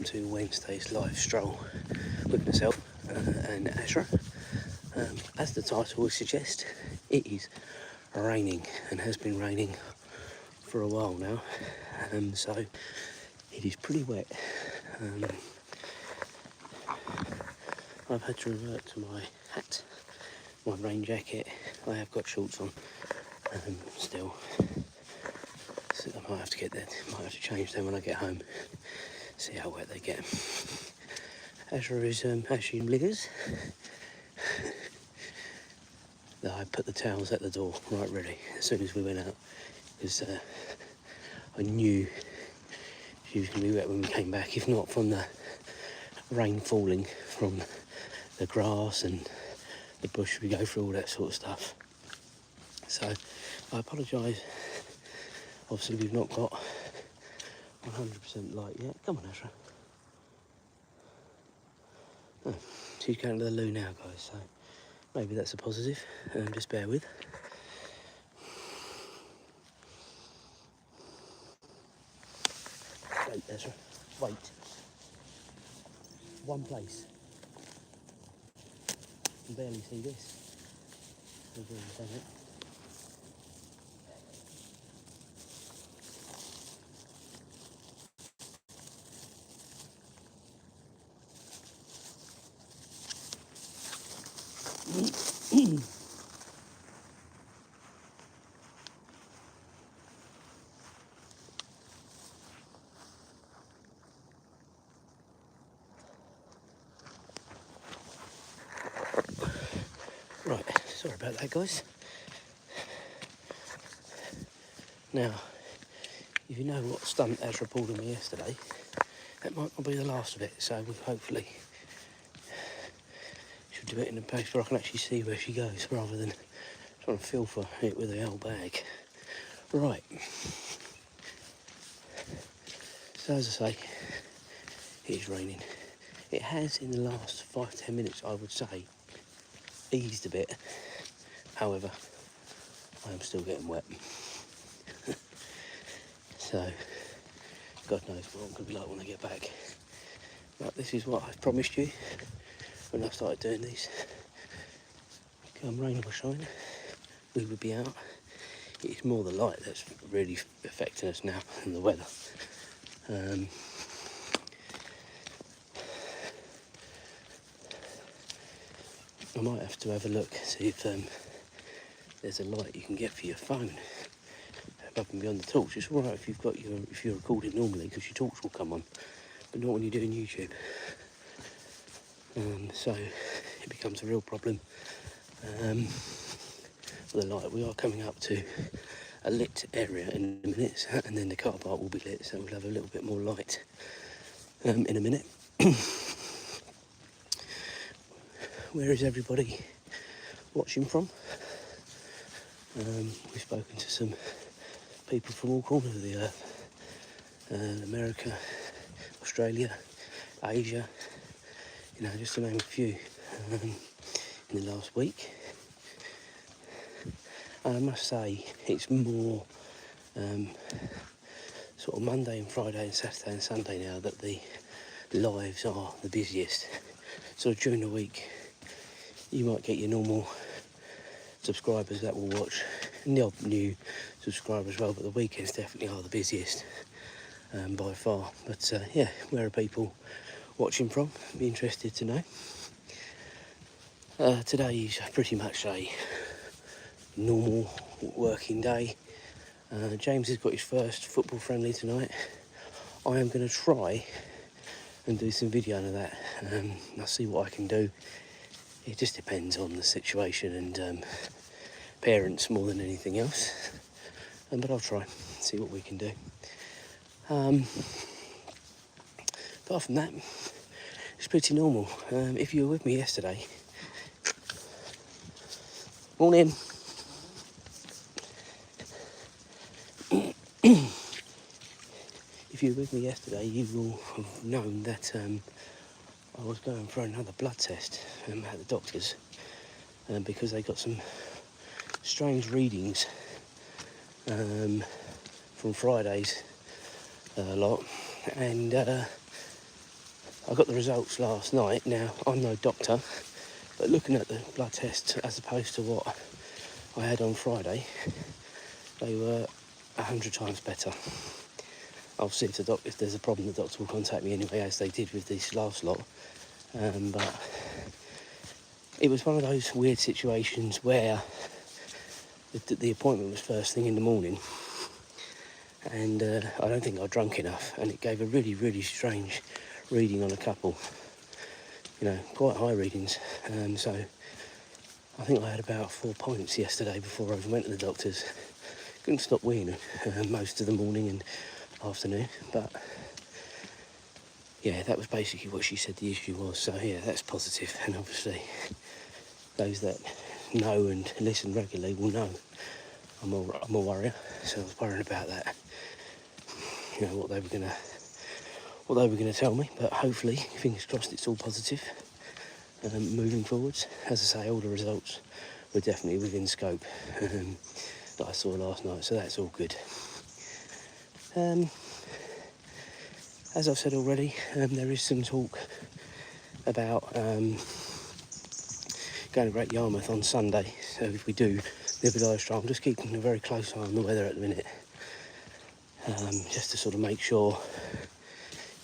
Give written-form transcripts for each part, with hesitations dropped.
welcome to Wednesday's live stroll with myself and Azra. As the title would suggest, it is raining and has been raining for a while now, so it is pretty wet. I've had to revert to my hat, my rain jacket. I have got shorts on still, so I might have to change them when I get home, see how wet they get. Azra is actually in bliggers. I put the towels at the door right ready as soon as we went out, because I knew she was going to be wet when we came back, if not from the rain falling from the grass and the bush. We go through all that sort of stuff. So I apologise. Obviously we've not got 100% light yet. Come on, Azra. Oh, she's going to the loo now, guys, so maybe that's a positive. Just bear with. Wait, Azra. Wait. One place. You can barely see this. We've already done it. Right, sorry about that, guys. Now, if you know what stunt Azra pulled on me yesterday, that might not be the last of it, so we hopefully should do it in a place where I can actually see where she goes, rather than trying to feel for it with the old bag. Right, so as I say, it is raining. It has in the last 5-10 minutes, I would say, eased a bit. However, I am still getting wet. So, God knows what I'm going to be like when I get back. But this is what I promised you when I started doing these. Come rain or shine, we would be out. It's more the light that's really affecting us now than the weather. I might have to have a look, see if there's a light you can get for your phone above and beyond the torch. It's all right if you're recording normally, because your torch will come on, but not when you're doing YouTube. So it becomes a real problem. The light, we are coming up to a lit area in a minute, and then the car park will be lit, so we'll have a little bit more light in a minute. Where is everybody watching from? We've spoken to some people from all corners of the earth, America, Australia, Asia, just to name a few, in the last week. And I must say, it's more sort of Monday and Friday and Saturday and Sunday now that the lives are the busiest. So during the week, you might get your normal subscribers that will watch, and the odd new subscriber as well, but the weekends definitely are the busiest by far. But yeah, where are people watching from? Be interested to know. Today is pretty much a normal working day. James has got his first football friendly tonight. I am going to try and do some video of that. I'll see what I can do. It just depends on the situation and parents more than anything else. But I'll try, see what we can do. Apart from that, it's pretty normal. If you were with me yesterday... Morning. If you were with me yesterday, you will have known that I was going for another blood test at the doctor's, because they got some strange readings from Friday's lot, and I got the results last night. Now, I'm no doctor, but looking at the blood tests as opposed to what I had on Friday, they were 100 times better. Obviously, if there's a problem, the doctor will contact me anyway, as they did with this last lot. But it was one of those weird situations where the appointment was first thing in the morning, and I don't think I drunk enough, and it gave a really, really strange reading on a couple, quite high readings. So I think I had about 4 points yesterday before I even went to the doctor's. Couldn't stop weeing most of the morning and afternoon, but yeah, that was basically what she said the issue was. So yeah, that's positive, and obviously those that know and listen regularly will know I'm a worrier, so I was worrying about that. What they were gonna tell me, but hopefully, fingers crossed, it's all positive. Moving forwards, as I say, all the results were definitely within scope that I saw last night, so that's all good. As I've said already, there is some talk about going to Great Yarmouth on Sunday, so if we do the live stroll, I'm just keeping a very close eye on the weather at the minute, just to sort of make sure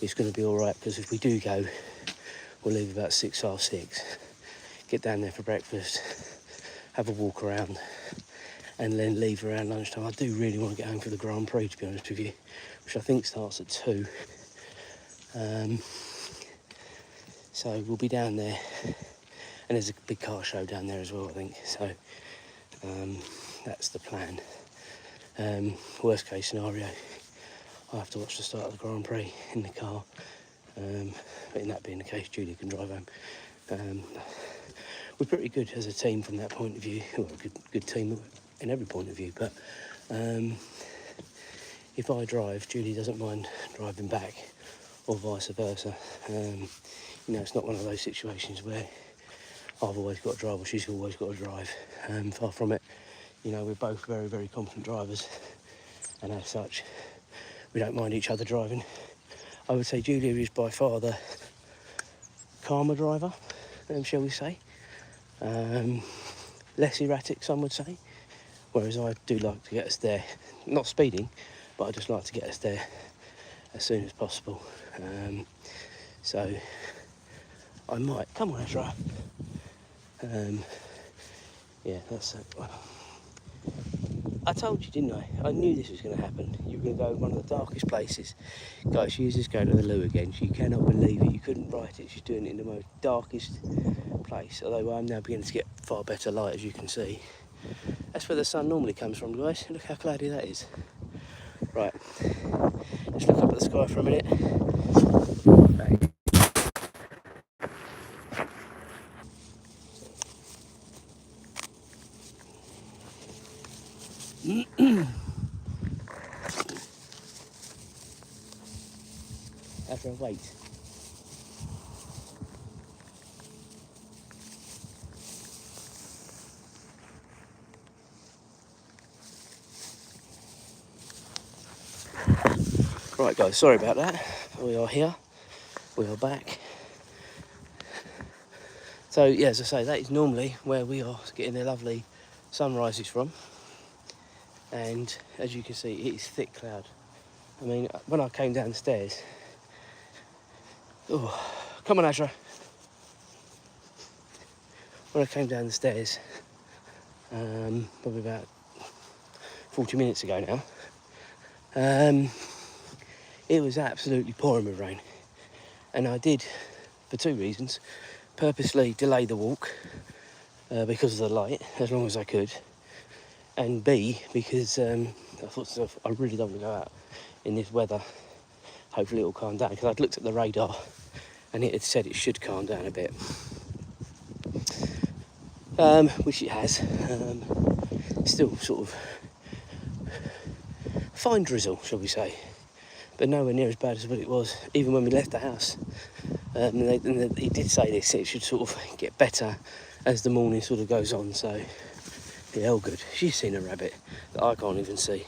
it's going to be alright, because if we do go, we'll leave about 6:30, get down there for breakfast, have a walk around, and then leave around lunchtime. I do really want to get home for the Grand Prix, to be honest with you, which I think starts at 2. So we'll be down there, and there's a big car show down there as well, I think, so that's the plan. Worst case scenario, I have to watch the start of the Grand Prix in the car, but in that being the case, Julie can drive home. We're pretty good as a team from that point of view. Well, a good team in every point of view, but if I drive, Julie doesn't mind driving back, or vice versa. It's not one of those situations where I've always got to drive or she's always got to drive. Far from it. We're both very, very competent drivers, and as such, we don't mind each other driving. I would say Julia is by far the calmer driver, shall we say. Less erratic, some would say, whereas I do like to get us there, not speeding, but I just like to get us there as soon as possible. So I might, come on Azra, yeah, that's it. I told you, didn't I? I knew this was going to happen. You were going to go one of the darkest places. Guys, she's just going to the loo again. She cannot believe it. You couldn't write it. She's doing it in the most darkest place. Although I'm now beginning to get far better light, as you can see. That's where the sun normally comes from, guys. Look how cloudy that is. Right. Let's look up at the sky for a minute. Back. After a wait. Right guys, sorry about that. We are here. We are back. So yeah, as I say, that is normally where we are getting the lovely sunrises from. And as you can see, it is thick cloud. I mean, when I came down the stairs, oh, come on Azra. When I came down the stairs, probably about 40 minutes ago now, it was absolutely pouring with rain. And I did, for 2 reasons, purposely delay the walk because of the light, as long as I could. And B, because I thought to myself, I really don't want to go out in this weather. Hopefully it'll calm down, because I'd looked at the radar and it had said it should calm down a bit. Which it has. Still sort of fine drizzle, shall we say, but nowhere near as bad as what it was even when we left the house. He did say this, it should sort of get better as the morning sort of goes on, so yeah, all good. She's seen a rabbit that I can't even see.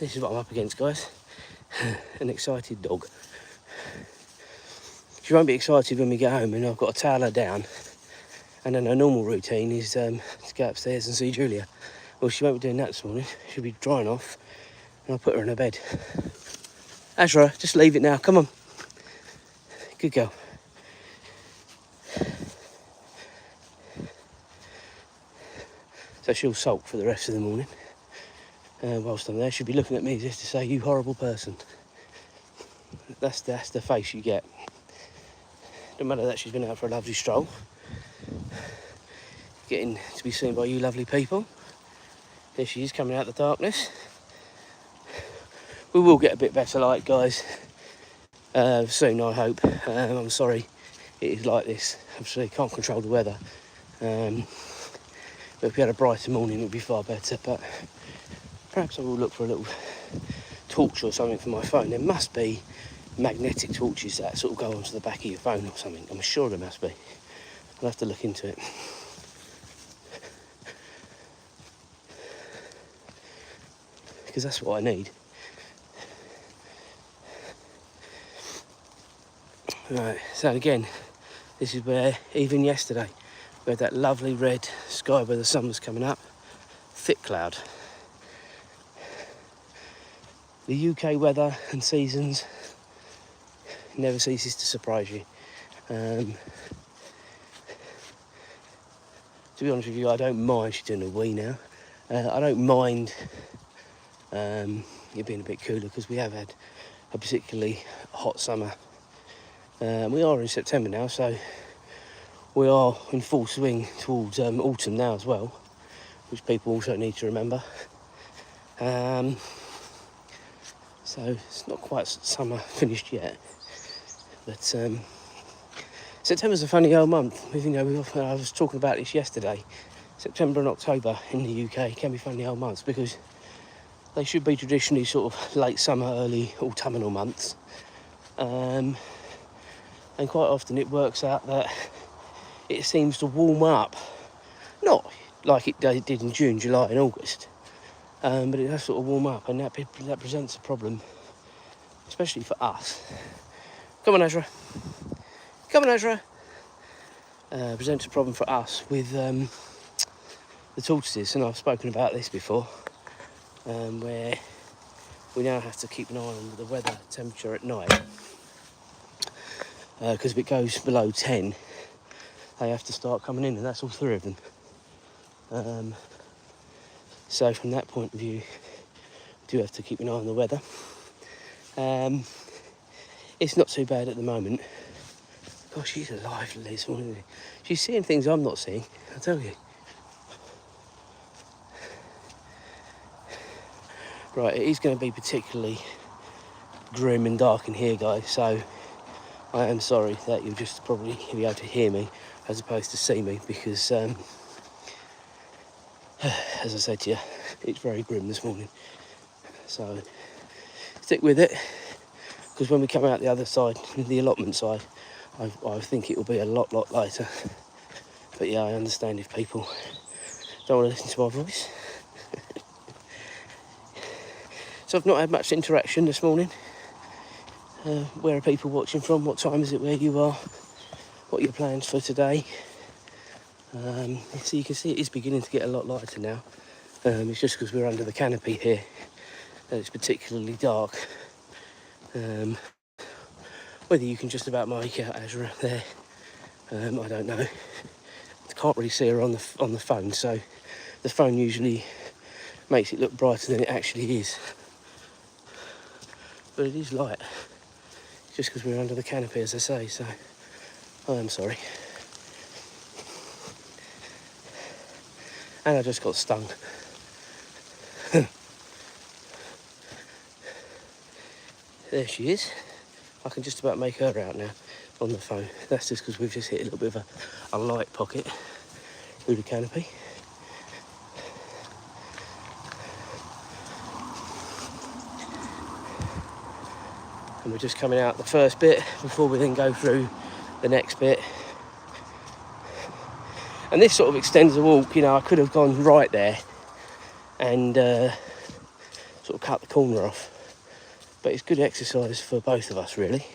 this is what I'm up against, guys. An excited dog. She won't be excited when we get home and I've got to towel her down. And then her normal routine is to go upstairs and see Julia. Well, she won't be doing that this morning. She'll be drying off and I'll put her in her bed. Azra, just leave it now. Come on. Good girl. So she'll sulk for the rest of the morning. Whilst I'm there, she'll be looking at me just to say, you horrible person. That's the face you get. Don't matter that she's been out for a lovely stroll. Getting to be seen by you lovely people. There she is, coming out of the darkness. We will get a bit better light, guys, soon, I hope. I'm sorry it is like this. Obviously, can't control the weather. But if we had a brighter morning, it would be far better. But perhaps I will look for a little torch or something for my phone. There must be magnetic torches that sort of go onto the back of your phone or something. I'm sure there must be. I'll have to look into it. Because that's what I need. Right, so again, this is where, even yesterday, we had that lovely red sky where the sun was coming up. Thick cloud. The UK weather and seasons never ceases to surprise you. To be honest with you, I don't mind. She's doing a wee now. I don't mind it being a bit cooler because we have had a particularly hot summer. We are in September now, so we are in full swing towards autumn now as well, which people also need to remember. So it's not quite summer finished yet, but September's a funny old month. I was talking about this yesterday. September and October in the UK can be funny old months because they should be traditionally sort of late summer, early autumnal months. And quite often it works out that it seems to warm up, not like it did in June, July and August, but it does sort of warm up, and that presents a problem, especially for us. Come on, Azra. Come on, Azra. Presents a problem for us with the tortoises, and I've spoken about this before, where we now have to keep an eye on the weather temperature at night. Because if it goes below 10, they have to start coming in, and that's all 3 of them. So from that point of view, we do have to keep an eye on the weather. It's not too bad at the moment. Gosh, she's alive this morning, isn't she? She's seeing things I'm not seeing, I tell you. Right, it is going to be particularly grim and dark in here, guys, so I am sorry that you'll just probably be able to hear me as opposed to see me, because as I said to you, it's very grim this morning. So stick with it, because when we come out the other side, the allotment side, I think it will be a lot lighter. But yeah, I understand if people don't want to listen to my voice. So I've not had much interaction this morning. Where are people watching from? What time is it where you are? What are your plans for today? So you can see it is beginning to get a lot lighter now. It's just because we're under the canopy here that it's particularly dark. Whether you can just about make out Azra there, I don't know. I can't really see her on the phone, so the phone usually makes it look brighter than it actually is. But it is light, just because we're under the canopy, as I say, so I am sorry. And I just got stung. There she is. I can just about make her out now on the phone. That's just because we've just hit a little bit of a light pocket through the canopy. And we're just coming out the first bit before we then go through the next bit. And this sort of extends the walk. You know, I could have gone right there and sort sort of cut the corner off. But it's good exercise for both of us, really.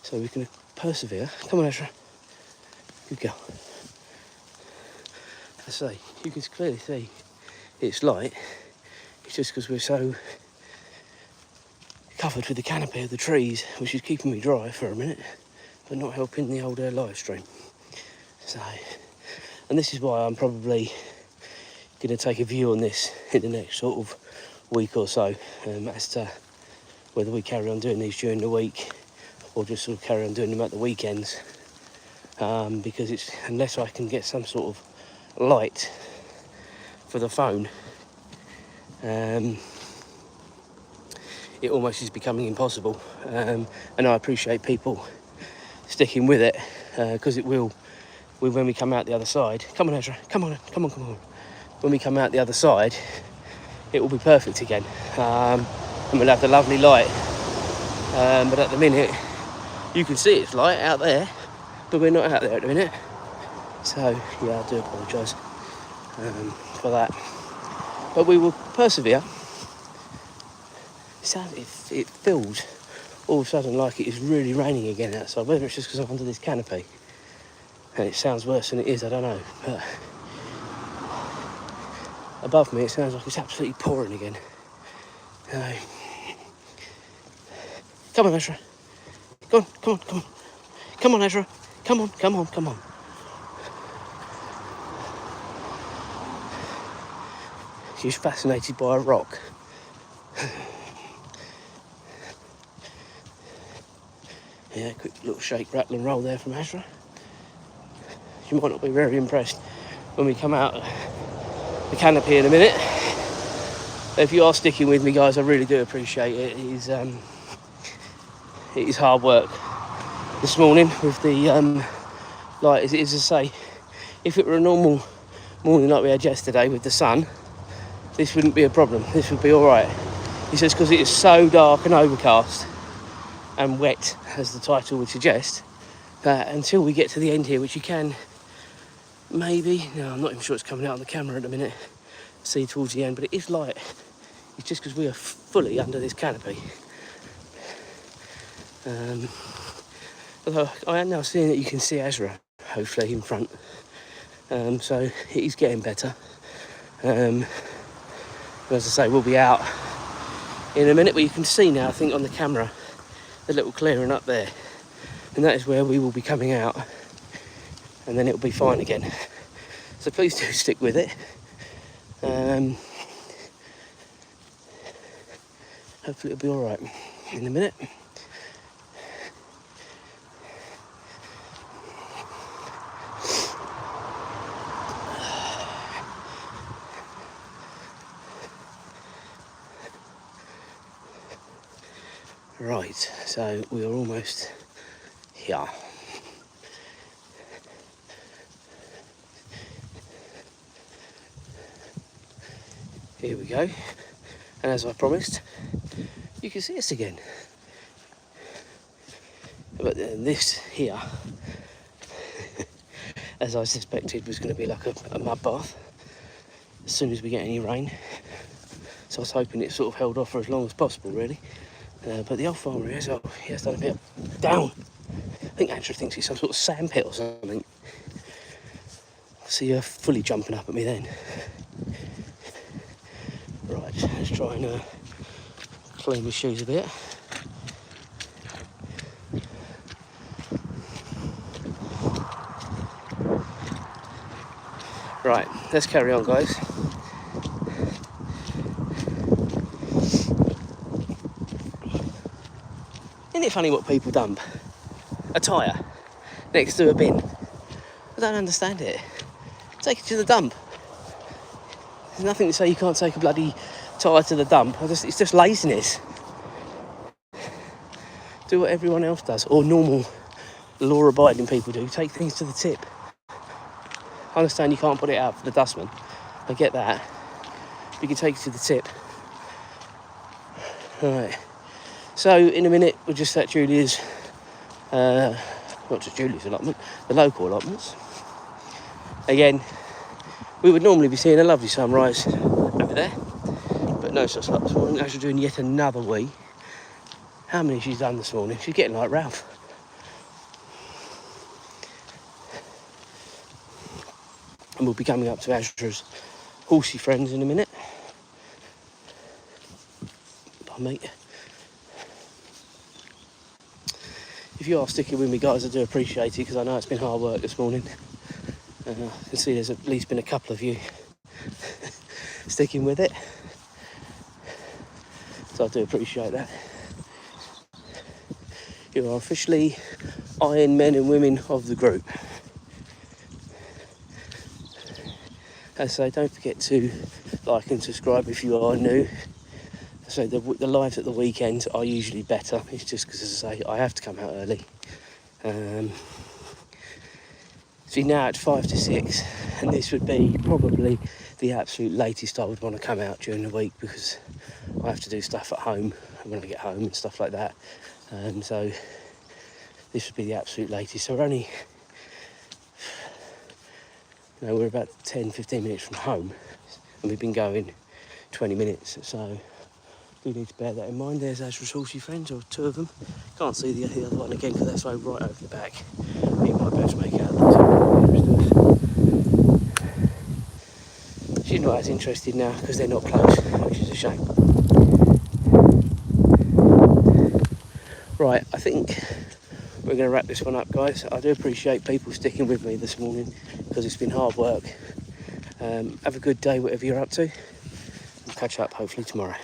So we can persevere. Come on, Azra. Good girl. I say, you can clearly see it's light. It's just because we're so covered with the canopy of the trees, which is keeping me dry for a minute, but not helping the old live stream. So, and this is why I'm probably going to take a view on this in the next sort of week or so, as to whether we carry on doing these during the week or just sort of carry on doing them at the weekends, because it's, unless I can get some sort of light for the phone, it almost is becoming impossible, and I appreciate people sticking with it, because it will, when we come out the other side. Come on, Azra, come on. When we come out the other side, it will be perfect again, and we'll have the lovely light, but at the minute you can see it's light out there, but we're not out there at the minute. So yeah, I do apologise for that, but we will persevere. It feels all of a sudden like it is really raining again outside, whether it's just because I'm under this canopy and it sounds worse than it is, I don't know, but above me it sounds like it's absolutely pouring again. Come on, Azra. Come on, Azra. Come on. She's fascinated by a rock. Yeah, quick little shake, rattle and roll there from Azra. She might not be very impressed when we come out the canopy in a minute. If you are sticking with me, guys, I really do appreciate it. It is hard work this morning with the light. As I say, if it were a normal morning like we had yesterday with the sun, this wouldn't be a problem. This would be all right. It's just because it is so dark and overcast and wet, as the title would suggest, that until we get to the end here, which you can maybe, no, I'm not even sure it's coming out on the camera at the minute, see towards the end, but it is light. It's just because we are fully under this canopy. Although I am now seeing that you can see Azra, hopefully, in front. So it is getting better. As I say, we'll be out in a minute, but you can see now, I think, on the camera, the little clearing up there. And that is where we will be coming out. And then it'll be fine again. So please do stick with it. Hopefully it'll be all right in a minute. Right, so we are almost here. Here we go. And as I promised, you can see us again. But then this here, as I suspected, was going to be like a mud bath as soon as we get any rain. So I was hoping it sort of held off for as long as possible, really. But the old farmer he has done a bit down. I think Andrew thinks it's some sort of sandpit or something. I see her fully jumping up at me then. Right, let's try and clean my shoes a bit. Right, let's carry on, guys. Isn't it funny what people dump? A tyre next to a bin. I don't understand it. Take it to the dump. There's nothing to say you can't take a bloody tyre to the dump. It's just laziness. Do what everyone else does, or normal law-abiding people do. Take things to the tip. I understand you can't put it out for the dustman. I get that. You can take it to the tip. Right. So in a minute we're just at Julie's, not just Julie's allotment, the local allotments. Again, we would normally be seeing a lovely sunrise at over there. But no such luck this morning. As we're doing yet another wee. How many she's done this morning? She's getting like Ralph. And we'll be coming up to Azra's horsey friends in a minute. Bye, mate. If you are sticking with me, guys, I do appreciate it, because I know it's been hard work this morning. I can see there's at least been a couple of you sticking with it. So I do appreciate that. You are officially iron men and women of the group. As I say, don't forget to like and subscribe if you are new. So the lives at the weekends are usually better. It's just because, as I say, I have to come out early. See, now it's 5 to 6, and this would be probably the absolute latest I would want to come out during the week, because I have to do stuff at home when I get home and stuff like that. So this would be the absolute latest. So we're only, we're about 10-15 minutes from home, and we've been going 20 minutes. So do need to bear that in mind. There's Azra's horsey friends, or two of them. Can't see the other one again because that's right over the back. You might be able to make out the two. She's not as interested now because they're not close, which is a shame. Right, I think we're going to wrap this one up, guys. I do appreciate people sticking with me this morning because it's been hard work. Have a good day, whatever you're up to. We'll catch up hopefully tomorrow.